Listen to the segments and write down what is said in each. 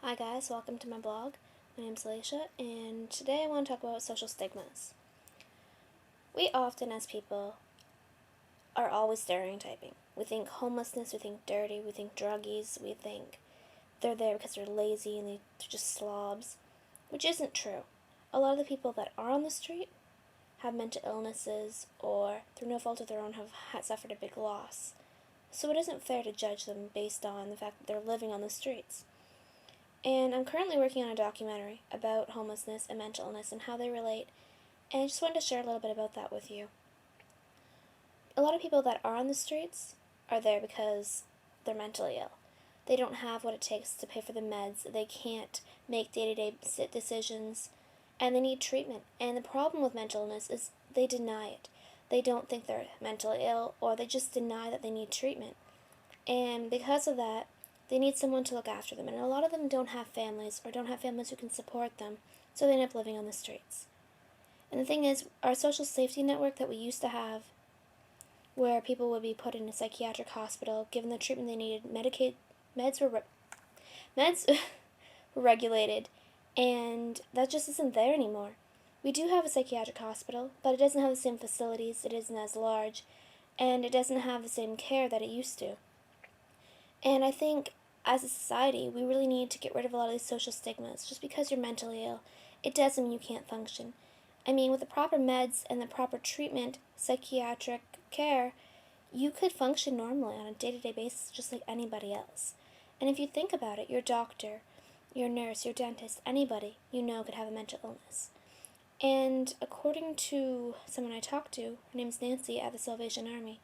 Hi guys, welcome to my blog. My name's Alicia, and today I want to talk about social stigmas. We often, as people, are always stereotyping. We think homelessness, we think dirty, we think druggies, we think they're there because they're lazy and they're just slobs, which isn't true. A lot of the people that are on the street have mental illnesses or, through no fault of their own, have suffered a big loss. So it isn't fair to judge them based on the fact that they're living on the streets. And I'm currently working on a documentary about homelessness and mental illness and how they relate, and I just wanted to share a little bit about that with you. A lot of people that are on the streets are there because they're mentally ill. They don't have what it takes to pay for the meds, they can't make day-to-day decisions, and they need treatment. And the problem with mental illness is they deny it. They don't think they're mentally ill, or they just deny that they need treatment. And because of that, they need someone to look after them, and a lot of them don't have families or don't have families who can support them, so they end up living on the streets. And the thing is, our social safety network that we used to have, where people would be put in a psychiatric hospital, given the treatment they needed, meds were regulated, and that just isn't there anymore. We do have a psychiatric hospital, but it doesn't have the same facilities, it isn't as large, and it doesn't have the same care that it used to. And I think, as a society, we really need to get rid of a lot of these social stigmas. Just because you're mentally ill, it doesn't mean you can't function. I mean, with the proper meds and the proper treatment, psychiatric care, you could function normally on a day-to-day basis just like anybody else. And if you think about it, your doctor, your nurse, your dentist, anybody you know could have a mental illness. And according to someone I talked to, her name's Nancy at the Salvation Army,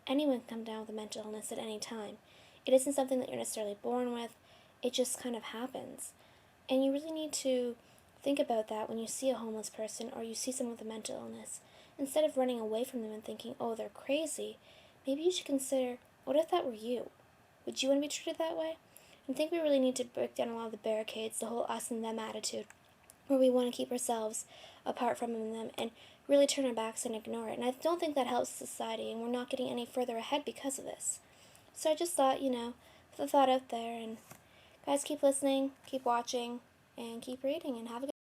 anyone can come down with a mental illness at any time. It isn't something that you're necessarily born with, it just kind of happens. And you really need to think about that when you see a homeless person or you see someone with a mental illness. Instead of running away from them and thinking, oh, they're crazy, maybe you should consider, what if that were you? Would you want to be treated that way? I think we really need to break down a lot of the barricades, the whole us and them attitude, where we want to keep ourselves apart from them and really turn our backs and ignore it. And I don't think that helps society, and we're not getting any further ahead because of this. So I just thought, put the thought out there, and guys, keep listening, keep watching, and keep reading, and have a good